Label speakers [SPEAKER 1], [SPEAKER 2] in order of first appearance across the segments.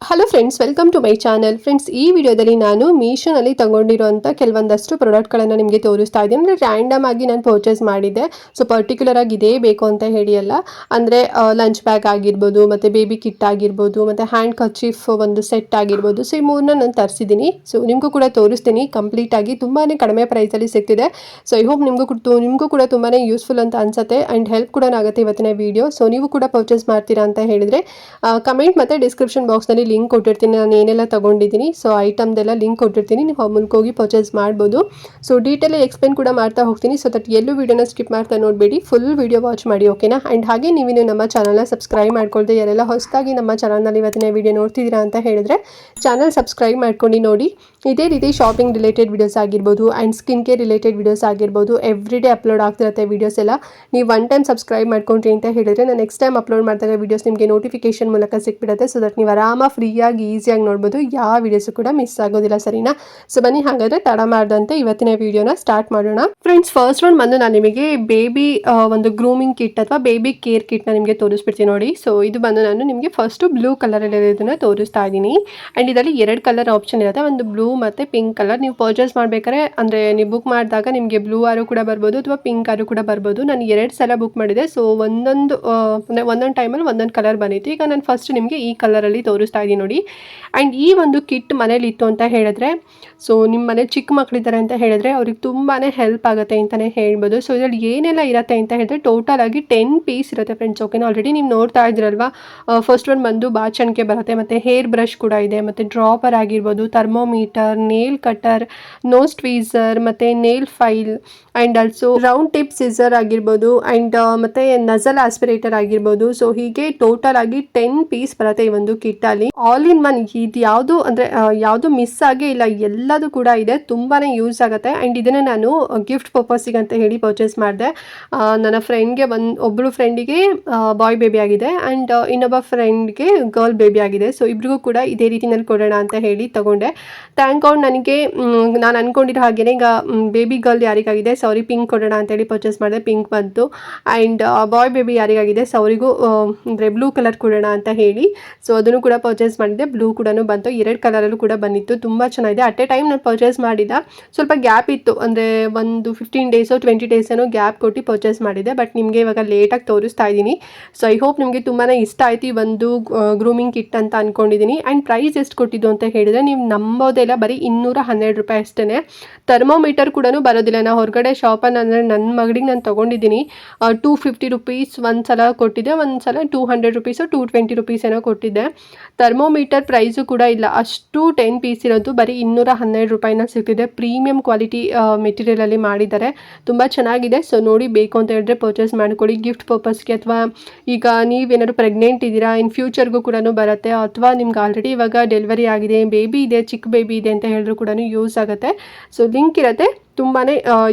[SPEAKER 1] Hello friends, welcome to my channel. Friends, ಈ ವಿಡಿಯೋದಲ್ಲಿ ನಾನು ಮೀಶೋನಲ್ಲಿ ತಗೊಂಡಿರುವಂಥ ಕೆಲವೊಂದಷ್ಟು ಪ್ರಾಡಕ್ಟ್ಗಳನ್ನು ನಿಮಗೆ ತೋರಿಸ್ತಾ ಇದ್ದೀನಿ. ಅಂದರೆ ರ್ಯಾಂಡಮ್ ಆಗಿ ನಾನು ಪರ್ಚೇಸ್ ಮಾಡಿದ್ದೆ. ಸೊ ಪರ್ಟಿಕ್ಯುಲರ್ ಆಗಿ ಇದೇ ಬೇಕು ಅಂತ ಹೇಳಿ ಅಲ್ಲ. ಅಂದರೆ ಲಂಚ್ ಬ್ಯಾಗ್ ಆಗಿರ್ಬೋದು, ಮತ್ತು ಬೇಬಿ ಕಿಟ್ ಆಗಿರ್ಬೋದು, ಮತ್ತು ಹ್ಯಾಂಡ್ ಕರ್ಚೀಫ್ ಒಂದು ಸೆಟ್ ಆಗಿರ್ಬೋದು. ಸೊ ಈ ಮೂರನ್ನ ನಾನು ತರಿಸಿದ್ದೀನಿ. ಸೊ ನಿಮಗೂ ಕೂಡ ತೋರಿಸ್ತೀನಿ ಕಂಪ್ಲೀಟಾಗಿ. ತುಂಬಾ ಕಡಿಮೆ ಪ್ರೈಸಲ್ಲಿ ಸಿಗ್ತಿದೆ. ಸೊ ಐ ಹೋಪ್ ನಿಮಗೂ ಕೂಡ ತುಂಬಾ ಯೂಸ್ಫುಲ್ ಅಂತ ಅನ್ಸುತ್ತೆ ಆ್ಯಂಡ್ ಹೆಲ್ಪ್ ಕೂಡ ಆಗುತ್ತೆ ಇವತ್ತಿನ ವಿಡಿಯೋ. ಸೊ ನೀವು ಕೂಡ ಪರ್ಚೇಸ್ ಮಾಡ್ತೀರಾ ಅಂತ ಹೇಳಿದರೆ ಕಮೆಂಟ್ ಮತ್ತು ಡಿಸ್ಕ್ರಿಪ್ಷನ್ ಬಾಕ್ಸ್ನಲ್ಲಿ ಲಿಂಕ್ ಕೊಟ್ಟಿರ್ತೀನಿ. ನಾನು ಏನೆಲ್ಲ ತೊಗೊಂಡಿದ್ದೀನಿ, ಸೊ ಐಟಮ್ದೆಲ್ಲ ಲಿಂಕ್ ಕೊಟ್ಟಿರ್ತೀನಿ. ನೀವು ಮೂಲಕ ಹೋಗಿ ಪರ್ಚೇಸ್ ಮಾಡ್ಬೋದು. ಸೊ ಡೀಟೇಲಾಗಿ ಎಕ್ಸ್ಪ್ಲೇನ್ ಕೂಡ ಮಾಡ್ತಾ ಹೋಗ್ತೀನಿ. ಸೊ ದಟ್ ಎಲ್ಲೂ ವೀಡಿಯೋನ ಸ್ಕಿಪ್ ಮಾಡ್ತಾ ನೋಡಬೇಡಿ, ಫುಲ್ ವೀಡಿಯೋ ವಾಚ್ ಮಾಡಿ, ಓಕೆನಾ. ಆ್ಯಂಡ್ ಹಾಗೆ ನೀವು ನಮ್ಮ ಚಾನಲ್ನ ಸಬ್ಸ್ಕ್ರೈಬ್ ಮಾಡ್ಕೊಳ್ದೆ ಯಾರೆಲ್ಲ ಹೊಸದಾಗಿ ನಮ್ಮ ಚಾನಲ್ನಲ್ಲಿ ಇವತ್ತಿನ ವೀಡಿಯೋ ನೋಡ್ತಿದ್ದೀರಾ ಅಂತ ಹೇಳಿದ್ರೆ ಚಾನಲ್ ಸಬ್ಸ್ಕ್ರೈಬ್ ಮಾಡ್ಕೊಂಡು ನೋಡಿ. ಇದೇ ರೀತಿ ಶಾಪಿಂಗ್ ರಿಲೇಟೆಡ್ ವೀಡಿಯೋಸ್ ಆಗಿರ್ಬೋದು and skin care related videos ಆಗಿರ್ಬೋದು ಎವ್ರಿ ಡೇ ಅಪ್ಲೋಡ್ ಆಗ್ತಿರುತ್ತೆ ವೀಡಿಯೋಸ್ ಎಲ್ಲ. ನೀವು ಒನ್ ಟೈಮ್ ಸಬ್ಸ್ಕ್ರೈಬ್ ಮಾಡ್ಕೊಂಡ್ರಿ ಅಂತ ಹೇಳಿದ್ರೆ ನಾನು ನೆಕ್ಸ್ಟ್ ಟೈಮ್ ಅಪ್ಲೋಡ್ ಮಾಡಿದಾಗ ವೀಡಿಯೋಸ್ ನಿಮಗೆ ನೋಟಿಫಿಕೇಶನ್ ಮೂಲಕ ಸಿಕ್ಬಿಡುತ್ತೆ. ಸೊ ದಟ್ ನೀವು ಆರಾಮಾಗಿ ಫ್ರೀಯಾಗಿ ಈಸಿಯಾಗಿ ನೋಡ್ಬೋದು, ಯಾವ ವೀಡಿಯೋಸು ಕೂಡ ಮಿಸ್ ಆಗೋದಿಲ್ಲ, ಸರಿನಾ. ಸೊ ಬನ್ನಿ ಹಾಗಾದರೆ ತಡ ಮಾಡ್ದಂತೆ ಇವತ್ತಿನ ವೀಡಿಯೋನ ಸ್ಟಾರ್ಟ್ ಮಾಡೋಣ. ಫ್ರೆಂಡ್ಸ್, ಫಸ್ಟ್ ಒನ್ ಬಂದು ನಾನು ನಿಮಗೆ ಬೇಬಿ ಒಂದು ಗ್ರೂಮಿಂಗ್ ಕಿಟ್ ಅಥವಾ ಬೇಬಿ ಕೇರ್ ಕಿಟ್ನ ನಿಮಗೆ ತೋರಿಸ್ಬಿಡ್ತೀನಿ ನೋಡಿ. ಸೊ ಇದು ಬಂದು ನಾನು ನಿಮಗೆ ಫಸ್ಟು ಬ್ಲೂ ಕಲರಲ್ಲಿ ಇದನ್ನು ತೋರಿಸ್ತಾ ಇದ್ದೀನಿ. ಆ್ಯಂಡ್ ಇದರಲ್ಲಿ 2 ಕಲರ್ ಆಪ್ಷನ್ ಇರುತ್ತೆ, ಒಂದು ಬ್ಲೂ ಮತ್ತು ಪಿಂಕ್ ಕಲರ್. ನೀವು ಪರ್ಚೇಸ್ ಮಾಡಬೇಕಾದ್ರೆ ಅಂದರೆ ನೀವು ಬುಕ್ ಮಾಡಿದಾಗ ನಿಮಗೆ ಬ್ಲೂ ಆರು ಕೂಡ ಬರ್ಬೋದು ಅಥವಾ ಪಿಂಕ್ ಆರು ಕೂಡ ಬರ್ಬೋದು. ನಾನು 2 ಸಲ ಬುಕ್ ಮಾಡಿದೆ. ಸೊ ಒಂದೊಂದು ಟೈಮಲ್ಲಿ ಒಂದೊಂದು ಕಲರ್ ಬಂದಿತ್ತು. ಈಗ ನಾನು ಫಸ್ಟ್ ನಿಮಗೆ ಈ ಕಲರಲ್ಲಿ ತೋರಿಸ್ತಾ ಇದ್ದೀನಿ ನೋಡಿ. ಆ್ಯಂಡ್ ಈ ಒಂದು ಕಿಟ್ ಮನೇಲಿ ಇತ್ತು ಅಂತ ಹೇಳಿದ್ರೆ, ಸೊ ನಿಮ್ಮ ಮನೇಲಿ ಚಿಕ್ಕ ಮಕ್ಕಳಿದ್ದಾರೆ ಅಂತ ಹೇಳಿದ್ರೆ ಅವ್ರಿಗೆ ತುಂಬಾ ಹೆಲ್ಪ್ ಆಗುತ್ತೆ ಅಂತಲೇ ಹೇಳ್ಬೋದು. ಸೊ ಇದರಲ್ಲಿ ಏನೆಲ್ಲ ಇರುತ್ತೆ ಅಂತ ಹೇಳಿದ್ರೆ ಟೋಟಲ್ ಆಗಿ 10 ಪೀಸ್ ಇರುತ್ತೆ ಫ್ರೆಂಡ್ಸ್, ಓಕೆನಾ. ಆಲ್ರೆಡಿ ನೀವು ನೋಡ್ತಾ ಇದ್ರಲ್ವಾ, ಫಸ್ಟ್ ಒನ್ ಬಂದು ಬಾಚಣಿಕೆ ಬರುತ್ತೆ, ಮತ್ತು ಹೇರ್ ಬ್ರಷ್ ಕೂಡ ಇದೆ, ಮತ್ತು ಡ್ರಾಪರ್ ಆಗಿರ್ಬೋದು, thermometer, nail cutter, nose tweezer, ಮತ್ತು nail file, and also round tip scissor ಆಗಿರ್ಬೋದು, ಆ್ಯಂಡ್ ಮತ್ತು ನಜಲ್ ಆಸ್ಪಿರೇಟರ್ ಆಗಿರ್ಬೋದು. ಸೊ ಹೀಗೆ ಟೋಟಲ್ ಆಗಿ 10 ಪೀಸ್ ಬರುತ್ತೆ ಈ ಒಂದು ಕಿಟ್ಟಲ್ಲಿ. ಆಲ್ ಇನ್ ಒನ್, ಇದು ಯಾವುದು ಅಂದರೆ ಯಾವುದು ಮಿಸ್ ಆಗೇ ಇಲ್ಲ, ಎಲ್ಲದು ಕೂಡ ಇದೆ. ತುಂಬಾ ಯೂಸ್ ಆಗುತ್ತೆ. ಆ್ಯಂಡ್ ಇದನ್ನು ನಾನು ಗಿಫ್ಟ್ ಪರ್ಪಸ್ಸಿಗೆ ಅಂತ ಹೇಳಿ ಪರ್ಚೇಸ್ ಮಾಡಿದೆ. ನನ್ನ ಫ್ರೆಂಡ್ಗೆ ಒಬ್ಬಳು ಫ್ರೆಂಡಿಗೆ ಬಾಯ್ ಬೇಬಿ ಆಗಿದೆ ಆ್ಯಂಡ್ ಇನ್ನೊಬ್ಬ ಫ್ರೆಂಡ್ಗೆ ಗರ್ಲ್ ಬೇಬಿ ಆಗಿದೆ. ಸೊ ಇಬ್ರಿಗೂ ಕೂಡ ಇದೇ ರೀತಿನಲ್ಲಿ ಕೊಡೋಣ ಅಂತ ಹೇಳಿ ತಗೊಂಡೆ. ಥ್ಯಾಂಕ್ ಗಾಡ್ ನನಗೆ ನಾನು ಅಂದ್ಕೊಂಡಿರೋ ಹಾಗೆಯೇ ಈಗ ಬೇಬಿ ಗರ್ಲ್ ಯಾರಿಗಾಗಿದೆ, ಸೊ ಅವ್ರಿಗೆ ಪಿಂಕ್ ಕೊಡೋಣ ಅಂತೇಳಿ ಪರ್ಚೇಸ್ ಮಾಡಿದೆ, ಪಿಂಕ್ ಬಂತು. ಆ್ಯಂಡ್ ಬಾಯ್ ಬೇಬಿ ಯಾರಿಗಾಗಿದೆ, ಸೊ ಅವರಿಗೂ ಅಂದರೆ ಬ್ಲೂ ಕಲರ್ ಕೊಡೋಣ ಅಂತ ಹೇಳಿ ಸೊ ಅದನ್ನು ಕೂಡ ಪರ್ಚೇಸ್ ಮಾಡಿದ್ದೆ. ಬ್ಲೂ ಕೂಡ ಬಂತು, 2 ಕಲರಲ್ಲೂ ಕೂಡ ಬಂದಿತ್ತು. ತುಂಬ ಚೆನ್ನಾಗಿದೆ. ಅಟ್ ಎ ಟೈಮ್ ನಾನು ಪರ್ಚೇಸ್ ಮಾಡಿದ ಸ್ವಲ್ಪ ಗ್ಯಾಪ್ ಇತ್ತು, ಅಂದರೆ ಒಂದು 15 ಡೇಸೋ 20 ಡೇಸೇನೋ ಗ್ಯಾಪ್ ಕೊಟ್ಟು ಪರ್ಚೇಸ್ ಮಾಡಿದೆ. ಬಟ್ ನಿಮಗೆ ಇವಾಗ ಲೇಟಾಗಿ ತೋರಿಸ್ತಾ ಇದ್ದೀನಿ. ಸೊ ಐ ಹೋಪ್ ನಿಮಗೆ ತುಂಬಾ ಇಷ್ಟ ಆಯ್ತು ಈ ಒಂದು ಗ್ರೂಮಿಂಗ್ ಕಿಟ್ ಅಂತ ಅಂದ್ಕೊಂಡಿದ್ದೀನಿ. ಆ್ಯಂಡ್ ಪ್ರೈಸ್ ಎಷ್ಟು ಕೊಟ್ಟಿದ್ದು ಅಂತ ಹೇಳಿದರೆ ನೀವು ನಂಬೋದೇ ಇಲ್ಲ, ಬರೀ 212 ರೂಪಾಯಿ ಅಷ್ಟೇ. ಥರ್ಮೋಮೀಟರ್ ಕೂಡ ಬರೋದಿಲ್ಲ. ನಾವು ಹೊರಗಡೆ ಶಾಪಲ್ಲಿ ಅಂದರೆ ನನ್ನ ಮಗಳಿಗೆ ನಾನು ತೊಗೊಂಡಿದ್ದೀನಿ 250 ರುಪೀಸ್ ಒಂದು ಸಲ ಕೊಟ್ಟಿದ್ದೆ, ಒಂದು ಸಲ 200 ರುಪೀಸು 220 ರುಪೀಸ್ ಏನೋ ಕೊಟ್ಟಿದ್ದೆ. ಥರ್ಮೋಮೀಟರ್ ಪ್ರೈಸು ಕೂಡ ಇಲ್ಲ, ಅಷ್ಟು 10 ಪೀಸ್ ಇರೋದು ಬರೀ 212 ರೂಪಾಯಿನ ಸಿಗ್ತಿದೆ. ಪ್ರೀಮಿಯಂ ಕ್ವಾಲಿಟಿ ಮೆಟೀರಿಯಲಲ್ಲಿ ಮಾಡಿದ್ದಾರೆ, ತುಂಬ ಚೆನ್ನಾಗಿದೆ. ಸೊ ನೋಡಿ, ಬೇಕು ಅಂತ ಹೇಳಿದ್ರೆ ಪರ್ಚೇಸ್ ಮಾಡ್ಕೊಳ್ಳಿ ಗಿಫ್ಟ್ ಪರ್ಪಸ್ಗೆ, ಅಥವಾ ಈಗ ನೀವೇನಾದ್ರು ಪ್ರೆಗ್ನೆಂಟ್ ಇದ್ದೀರಾ, ಇನ್ ಫ್ಯೂಚರ್ಗೂ ಕೂಡ ಬರುತ್ತೆ, ಅಥವಾ ನಿಮ್ಗೆ ಆಲ್ರೆಡಿ ಇವಾಗ ಡೆಲಿವರಿ ಆಗಿದೆ, ಬೇಬಿ ಇದೆ, ಚಿಕ್ಕ ಬೇಬಿ ಇದೆ ಅಂತ ಹೇಳಿದ್ರು ಕೂಡ ಯೂಸ್ ಆಗುತ್ತೆ. ಸೊ ಲಿಂಕ್ ಇರುತ್ತೆ, ತುಂಬಾ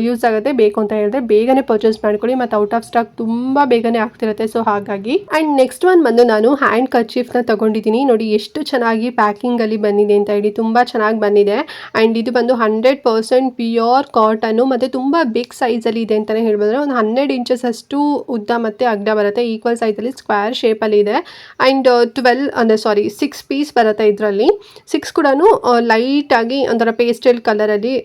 [SPEAKER 1] ಯೂಸ್ ಆಗುತ್ತೆ. ಬೇಕು ಅಂತ ಹೇಳಿದ್ರೆ ಬೇಗನೆ ಪರ್ಚೇಸ್ ಮಾಡ್ಕೊಳ್ಳಿ, ಮತ್ತು ಔಟ್ ಆಫ್ ಸ್ಟಾಕ್ ತುಂಬ ಬೇಗನೆ ಆಗ್ತಿರುತ್ತೆ. ಸೊ ಹಾಗಾಗಿ. ಆ್ಯಂಡ್ ನೆಕ್ಸ್ಟ್ ಒನ್ ಬಂದು ನಾನು ಹ್ಯಾಂಡ್ ಕರ್ಚೀಫ್ನ ತೊಗೊಂಡಿದ್ದೀನಿ ನೋಡಿ, ಎಷ್ಟು ಚೆನ್ನಾಗಿ ಪ್ಯಾಕಿಂಗಲ್ಲಿ ಬಂದಿದೆ ಅಂತ ಹೇಳಿ, ತುಂಬ ಚೆನ್ನಾಗಿ ಬಂದಿದೆ. ಆ್ಯಂಡ್ ಇದು ಬಂದು 100% ಪ್ಯೂರ್ ಕಾಟನ್ನು, ಮತ್ತು ತುಂಬ ಬಿಗ್ ಸೈಜಲ್ಲಿ ಇದೆ ಅಂತಲೇ ಹೇಳ್ಬೋದು. ಒಂದು 12 ಇಂಚಸ್ ಅಷ್ಟು ಉದ್ದ ಮತ್ತು ಅಗ್ಗ ಬರುತ್ತೆ, ಈಕ್ವಲ್ ಸೈಜಲ್ಲಿ ಸ್ಕ್ವೇರ್ ಶೇಪಲ್ಲಿ ಇದೆ. ಆ್ಯಂಡ್ 6 ಪೀಸ್ ಬರುತ್ತೆ ಇದರಲ್ಲಿ. 6 ಕೂಡ ಲೈಟಾಗಿ ಒಂಥರ ಪೇಸ್ಟಲ್ ಕಲರಲ್ಲಿ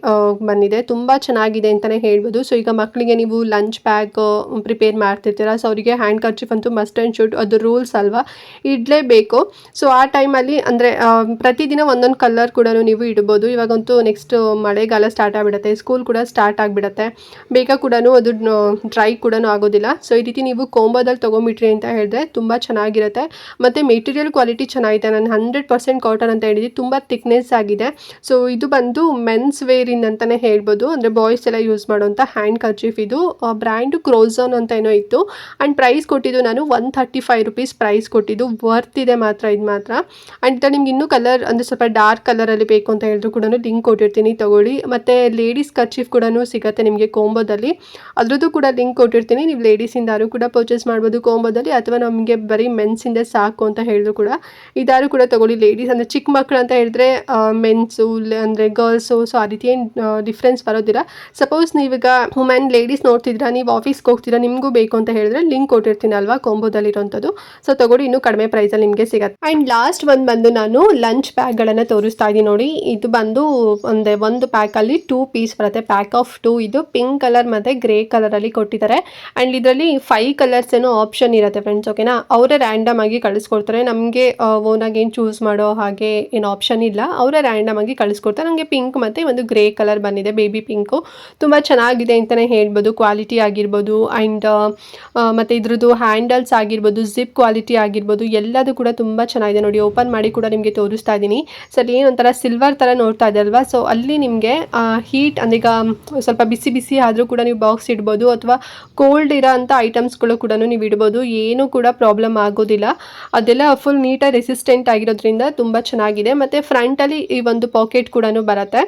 [SPEAKER 1] ಬಂದಿದೆ, ತುಂಬ ಚೆನ್ನಾಗಿದೆ ಅಂತಲೇ ಹೇಳ್ಬೋದು. ಸೊ ಈಗ ಮಕ್ಕಳಿಗೆ ನೀವು ಲಂಚ್ ಬ್ಯಾಗ್ ಪ್ರಿಪೇರ್ ಮಾಡ್ತಿರ್ತೀರಾ, ಸೊ ಅವರಿಗೆ ಹ್ಯಾಂಡ್ ಕರ್ಚೀಫ್ ಅಂತೂ ಮಸ್ಟ್ ಆ್ಯಂಡ್ ಶುಡ್, ಅದು ರೂಲ್ಸ್ ಅಲ್ವಾ, ಇಡಲೇಬೇಕು. ಸೊ ಆ ಟೈಮಲ್ಲಿ ಅಂದರೆ ಪ್ರತಿದಿನ ಒಂದೊಂದು ಕಲರ್ ಕೂಡ ನೀವು ಇಡ್ಬೋದು. ಇವಾಗಂತೂ ನೆಕ್ಸ್ಟ್ ಮಳೆಗಾಲ ಸ್ಟಾರ್ಟ್ ಆಗಿಬಿಡುತ್ತೆ, ಸ್ಕೂಲ್ ಕೂಡ ಸ್ಟಾರ್ಟ್ ಆಗಿಬಿಡುತ್ತೆ, ಬೇಗ ಕೂಡ ಅದು ಡ್ರೈ ಕೂಡ ಆಗೋದಿಲ್ಲ. ಸೊ ಈ ರೀತಿ ನೀವು ಕೋಂಬೋದಲ್ಲಿ ತೊಗೊಂಬಿಟ್ರಿ ಅಂತ ಹೇಳಿದ್ರೆ ತುಂಬ ಚೆನ್ನಾಗಿರುತ್ತೆ. ಮತ್ತು ಮೆಟೀರಿಯಲ್ ಕ್ವಾಲಿಟಿ ಚೆನ್ನಾಗಿದೆ. ನಾನು 100% ಕಾಟನ್ ಅಂತ ಹೇಳಿದ್ವಿ, ತುಂಬ ಥಿಕ್ನೆಸ್ ಆಗಿದೆ. ಸೊ ಇದು ಬಂದು ಮೆನ್ಸ್ ವೇರಿನ್ ಅಂತಲೇ ಹೇಳ್ಬೋದು, ಅಂದರೆ ಬಾಯ್ಸ್ ಎಲ್ಲ ಯೂಸ್ ಮಾಡುವಂಥ ಹ್ಯಾಂಡ್ ಕರ್ಚೀಫ್. ಇದು ಬ್ರ್ಯಾಂಡು ಕ್ರೋಝಾನ್ ಅಂತ ಏನೋ ಇತ್ತು. ಆ್ಯಂಡ್ ಪ್ರೈಸ್ ಕೊಟ್ಟಿದ್ದು ನಾನು 135 ರುಪೀಸ್ ಪ್ರೈಸ್ ಕೊಟ್ಟಿದ್ದು, ವರ್ತ್ ಇದೆ ಮಾತ್ರ ಇದು ಮಾತ್ರ. ಆ್ಯಂಡ್ ನಿಮ್ಗೆ ಇನ್ನೂ ಕಲರ್ ಅಂದರೆ ಸ್ವಲ್ಪ ಡಾರ್ಕ್ ಕಲರಲ್ಲಿ ಬೇಕು ಅಂತ ಹೇಳಿದ್ರು ಕೂಡ ಲಿಂಕ್ ಕೊಟ್ಟಿರ್ತೀನಿ, ತೊಗೊಳ್ಳಿ. ಮತ್ತು ಲೇಡೀಸ್ ಕರ್ಚೀಫ್ ಕೂಡ ಸಿಗುತ್ತೆ ನಿಮಗೆ ಕೋಂಬೋದಲ್ಲಿ, ಅದರದ್ದು ಕೂಡ ಲಿಂಕ್ ಕೊಟ್ಟಿರ್ತೀನಿ. ನೀವು ಲೇಡೀಸಿಂದಾರು ಕೂಡ ಪರ್ಚೇಸ್ ಮಾಡ್ಬೋದು ಕೋಂಬೋದಲ್ಲಿ, ಅಥವಾ ನಮಗೆ ಬರೀ ಮೆನ್ಸಿಂದ ಸಾಕು ಅಂತ ಹೇಳಿದ್ರು ಕೂಡ ಇದಾರು ಕೂಡ ತೊಗೊಳ್ಳಿ. ಲೇಡೀಸ್ ಅಂದರೆ ಚಿಕ್ಕ ಮಕ್ಕಳು ಅಂತ ಹೇಳಿದ್ರೆ ಮೆನ್ಸು ಅಂದರೆ ಗರ್ಲ್ಸು, ಸೊ ಆ ರೀತಿ ಏನು ಡಿಫ್ರೆನ್ಸ್ ಬರೋದಿಲ್ಲ. ನೋಡ್ತಿದ್ದೀರಾ. ಸಪೋಸ್ ನೀವೀಗ ವುಮೆನ್ ಲೇಡೀಸ್ ನೋಡ್ತಿದ್ದೀರಾ, ನೀವು ಆಫೀಸ್ಗೆ ಹೋಗ್ತೀರಾ, ನಿಮಗೂ ಬೇಕು ಅಂತ ಹೇಳಿದ್ರೆ ಲಿಂಕ್ ಕೊಟ್ಟಿರ್ತೀನಿ ಅಲ್ವಾ ಕೊಂಬೋದಲ್ಲಿರೋಂಥದ್ದು. ಸೊ ತಗೊಳ್ಳಿ, ಇನ್ನೂ ಕಡಿಮೆ ಪ್ರೈಸಲ್ಲಿ ನಿಮಗೆ ಸಿಗುತ್ತೆ. ಆ್ಯಂಡ್ ಲಾಸ್ಟ್ ಬಂದು ನಾನು ಲಂಚ್ ಬ್ಯಾಗ್ಗಳನ್ನು ತೋರಿಸ್ತಾ ಇದ್ದೀನಿ ನೋಡಿ. ಇದು ಬಂದು ಒಂದು ಪ್ಯಾಕಲ್ಲಿ 2 ಪೀಸ್ ಬರುತ್ತೆ, ಪ್ಯಾಕ್ ಆಫ್ 2. ಇದು ಪಿಂಕ್ ಕಲರ್ ಮತ್ತು ಗ್ರೇ ಕಲರಲ್ಲಿ ಕೊಟ್ಟಿದ್ದಾರೆ. ಆ್ಯಂಡ್ ಇದರಲ್ಲಿ 5 ಕಲರ್ಸ್ ಏನೋ ಆಪ್ಷನ್ ಇರುತ್ತೆ ಫ್ರೆಂಡ್ಸ್, ಓಕೆನಾ. ಅವರೇ ರ್ಯಾಂಡಮ್ ಆಗಿ ಕಳಿಸ್ಕೊಡ್ತಾರೆ, ನಮಗೆ ಓನಾಗಿ ಏನು ಚೂಸ್ ಮಾಡೋ ಹಾಗೆ ಏನು ಆಪ್ಷನ್ ಇಲ್ಲ, ಅವರೇ ರ್ಯಾಂಡಮ್ ಆಗಿ ಕಳಿಸ್ಕೊಡ್ತಾರೆ. ನನಗೆ ಪಿಂಕ್ ಮತ್ತು ಒಂದು ಗ್ರೇ ಕಲರ್ ಬಂದಿದೆ, ಬೇಬಿ ಪಿಂಕು. ತುಂಬ ಚೆನ್ನಾಗಿದೆ ಅಂತಲೇ ಹೇಳ್ಬೋದು, ಕ್ವಾಲಿಟಿ ಆಗಿರ್ಬೋದು. ಆ್ಯಂಡ್ ಮತ್ತು ಇದ್ರದ್ದು ಹ್ಯಾಂಡಲ್ಸ್ ಆಗಿರ್ಬೋದು, ಜಿಪ್ ಕ್ವಾಲಿಟಿ ಆಗಿರ್ಬೋದು, ಎಲ್ಲದೂ ಕೂಡ ತುಂಬ ಚೆನ್ನಾಗಿದೆ ನೋಡಿ. ಓಪನ್ ಮಾಡಿ ಕೂಡ ನಿಮಗೆ ತೋರಿಸ್ತಾ ಇದ್ದೀನಿ. ಸೊ ಅಲ್ಲಿ ಏನೊಂಥರ ಸಿಲ್ವರ್ ಥರ ನೋಡ್ತಾ ಇದೆ ಅಲ್ವಾ. ಸೊ ಅಲ್ಲಿ ನಿಮಗೆ ಹೀಟ್ ಅಂದರೆ ಈಗ ಸ್ವಲ್ಪ ಬಿಸಿ ಬಿಸಿ ಆದರೂ ಕೂಡ ನೀವು ಬಾಕ್ಸ್ ಇಡ್ಬೋದು, ಅಥವಾ ಕೋಲ್ಡ್ ಇರೋ ಅಂಥ ಐಟಮ್ಸ್ಗಳು ಕೂಡ ನೀವು ಇಡ್ಬೋದು, ಏನೂ ಕೂಡ ಪ್ರಾಬ್ಲಮ್ ಆಗೋದಿಲ್ಲ. ಅದೆಲ್ಲ ಫುಲ್ ನೀಟಾಗಿ ರೆಸಿಸ್ಟೆಂಟ್ ಆಗಿರೋದ್ರಿಂದ ತುಂಬ ಚೆನ್ನಾಗಿದೆ. ಮತ್ತು ಫ್ರಂಟಲ್ಲಿ ಈ ಒಂದು ಪಾಕೆಟ್ ಕೂಡ ಬರುತ್ತೆ.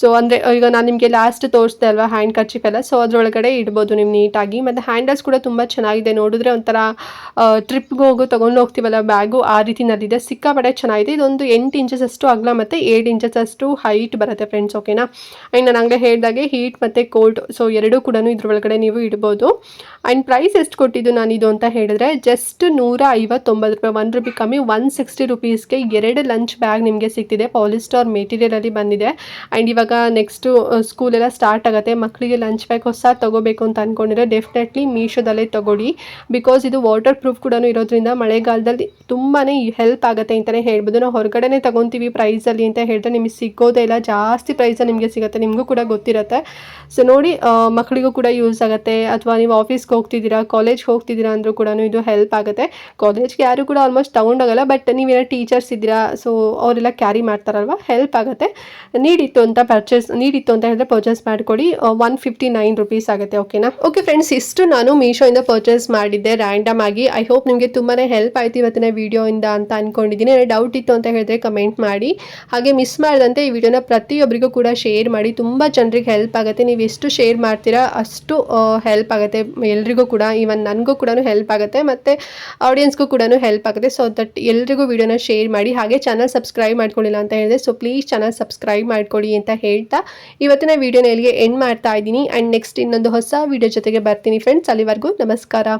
[SPEAKER 1] ಸೊ ಅಂದರೆ ಈಗ ನಾನು ನಿಮಗೆ ಲಾಸ್ಟ್ ತೋರಿಸ್ದೆ ಅಲ್ವಾ ಹ್ಯಾಂಡ್ ಕರ್ಚಿಫ್ ಎಲ್ಲ, ಸೊ ಅದರೊಳಗಡೆ ಇಡ್ಬೋದು ನೀವು ನೀಟಾಗಿ. ಮತ್ತು ಹ್ಯಾಂಡಲ್ಸ್ ಕೂಡ ತುಂಬ ಚೆನ್ನಾಗಿದೆ, ನೋಡಿದ್ರೆ ಒಂಥರ ಟ್ರಿಪ್ಗೆ ತೊಗೊಂಡು ಹೋಗ್ತೀವಲ್ಲ ಬ್ಯಾಗು, ಆ ರೀತಿನಲ್ಲಿದೆ. ಸಿಕ್ಕಾಪಟ್ಟೆ ಚೆನ್ನಾಗಿದೆ. ಇದೊಂದು 8 ಇಂಚಸ್ ಅಷ್ಟು ಅಗಲ ಮತ್ತು 7 ಇಂಚಸ್ ಅಷ್ಟು ಹೈಟ್ ಬರುತ್ತೆ ಫ್ರೆಂಡ್ಸ್, ಓಕೆನಾ. ಆ್ಯಂಡ್ ನಾನು ಆಗಲೇ ಹೇಳಿದಾಗೆ ಹೀಟ್ ಮತ್ತು ಕೋಲ್ಡ್, ಸೊ ಎರಡೂ ಕೂಡ ಇದ್ರೊಳಗಡೆ ನೀವು ಇಡ್ಬೋದು. ಆ್ಯಂಡ್ ಪ್ರೈಸ್ ಎಷ್ಟು ಕೊಟ್ಟಿದ್ದು ನಾನು ಇದು ಅಂತ ಹೇಳಿದ್ರೆ ಜಸ್ಟ್ 159 ರೂಪಾಯಿ, 1 ರೂಪಾಯಿ ಕಮ್ಮಿ, 160 ರುಪೀಸ್ಗೆ 2 ಲಂಚ್ ಬ್ಯಾಗ್ ನಿಮಗೆ ಸಿಗ್ತಿದೆ. ಪಾಲಿಸ್ಟರ್ ಮೆಟೀರಿಯಲಲ್ಲಿ ಬಂದಿದೆ. ಆ್ಯಂಡ್ ಇವಾಗ ನೆಕ್ಸ್ಟು ಸ್ಕೂಲೆಲ್ಲ ಸ್ಟಾರ್ಟ್ ಆಗುತ್ತೆ, ಮಕ್ಕಳಿಗೆ ಲಂಚ್ ಬ್ಯಾಗ್ ಹೊಸ ತೊಗೋಬೇಕು ಅಂತ ಅಂದ್ಕೊಂಡಿದ್ರೆ ಡೆಫಿನೆಟ್ಲಿ ಮೀಶೋದಲ್ಲೇ ತೊಗೊಳ್ಳಿ. ಬಿಕಾಸ್ ಇದು ವಾಟರ್ ಪ್ರೂಫ್ ಕೂಡ ಇರೋದ್ರಿಂದ ಮಳೆಗಾಲದಲ್ಲಿ ತುಂಬಾ ಹೆಲ್ಪ್ ಆಗುತ್ತೆ ಅಂತಲೇ ಹೇಳ್ಬೋದು. ನಾವು ಹೊರಗಡೆನೇ ತೊಗೊತೀವಿ ಪ್ರೈಸಲ್ಲಿ ಅಂತ ಹೇಳಿದ್ರೆ ನಿಮಗೆ ಸಿಗೋದೇ ಇಲ್ಲ, ಜಾಸ್ತಿ ಪ್ರೈಸಲ್ಲಿ ನಿಮಗೆ ಸಿಗುತ್ತೆ, ನಿಮಗೂ ಕೂಡ ಗೊತ್ತಿರುತ್ತೆ. ಸೊ ನೋಡಿ, ಮಕ್ಕಳಿಗೂ ಕೂಡ ಯೂಸ್ ಆಗುತ್ತೆ. ಅಥವಾ ನೀವು ಆಫೀಸ್ಗೆ ಹೋಗ್ತಿದ್ದೀರಾ, ಕಾಲೇಜ್ಗೆ ಹೋಗ್ತಿದ್ದೀರಾ ಅಂದರೂ ಕೂಡ ಇದು ಹೆಲ್ಪ್ ಆಗುತ್ತೆ. ಕಾಲೇಜ್ಗೆ ಯಾರು ಕೂಡ ಆಲ್ಮೋಸ್ಟ್ ತೊಗೊಂಡೋಗಲ್ಲ, ಬಟ್ ನೀವೇನೋ ಟೀಚರ್ಸ್ ಇದ್ದೀರಾ, ಸೊ ಅವರೆಲ್ಲ ಕ್ಯಾರಿ ಮಾಡ್ತಾರಲ್ವ, ಹೆಲ್ಪ್ ಆಗುತ್ತೆ. ನೀಡಿತ್ತು ಅಂತ ಹೇಳಿದ್ರೆ ಪರ್ಚೇಸ್ ಮಾಡಿಕೊಡಿ. 159 ರುಪೀಸ್ ಆಗುತ್ತೆ, ಓಕೆನಾ. ಓಕೆ ಫ್ರೆಂಡ್ಸ್, ಇಷ್ಟು ನಾನು ಮೀಶೋಯಿಂದ ಪರ್ಚೇಸ್ ಮಾಡಿದ್ದೆ ರ್ಯಾಂಡಮ್ ಆಗಿ. ಐ ಹೋಪ್ ನಿಮಗೆ ತುಂಬಾ ಹೆಲ್ಪ್ ಆಯಿತು ಇವತ್ತಿನ ವಿಡಿಯೋಯಿಂದ ಅಂತ ಅಂದ್ಕೊಂಡಿದ್ದೀನಿ. ಡೌಟ್ ಇತ್ತು ಅಂತ ಹೇಳಿದ್ರೆ ಕಮೆಂಟ್ ಮಾಡಿ. ಹಾಗೆ ಮಿಸ್ ಮಾಡಿದಂತೆ ಈ ವಿಡಿಯೋನ ಪ್ರತಿಯೊಬ್ಬರಿಗೂ ಕೂಡ ಶೇರ್ ಮಾಡಿ, ತುಂಬ ಜನರಿಗೆ ಹೆಲ್ಪ್ ಆಗುತ್ತೆ. ನೀವು ಎಷ್ಟು ಶೇರ್ ಮಾಡ್ತೀರಾ ಅಷ್ಟು ಹೆಲ್ಪ್ ಆಗುತ್ತೆ ಎಲ್ರಿಗೂ ಕೂಡ. ಈವನ್ ನನಗೂ ಕೂಡ ಹೆಲ್ಪ್ ಆಗುತ್ತೆ, ಮತ್ತು ಆಡಿಯನ್ಸ್ಗೂ ಕೂಡ ಹೆಲ್ಪ್ ಆಗುತ್ತೆ. ಸೊ ದಟ್ ಎಲ್ರಿಗೂ ವಿಡಿಯೋನ ಶೇರ್ ಮಾಡಿ. ಹಾಗೆ ಚಾನಲ್ ಸಬ್ಸ್ಕ್ರೈಬ್ ಮಾಡ್ಕೊಳ್ಳಿಲ್ಲ ಅಂತ ಹೇಳಿದೆ, ಸೊ ಪ್ಲೀಸ್ ಚಾನಲ್ ಸಬ್ಸ್ಕ್ರೈಬ್ ಮಾಡ್ಕೊಳ್ಳಿ ಅಂತ ಹೇಳ್ತಾ ಇವತ್ತಿನ ವಿಡಿಯೋನ ಇಲ್ಲಿಗೆ ಎಂಡ್ ಮಾಡ್ತಾ ಇದ್ದೀನಿ. ಆ್ಯಂಡ್ ನೆಕ್ಸ್ಟ್ ಇನ್ನೊಂದು ಹೊಸ ವಿಡಿಯೋ ಜೊತೆಗೆ ಬರ್ತೀನಿ ಫ್ರೆಂಡ್ಸ್. ಅಲ್ಲಿವರೆಗೂ ನಮಸ್ಕಾರ.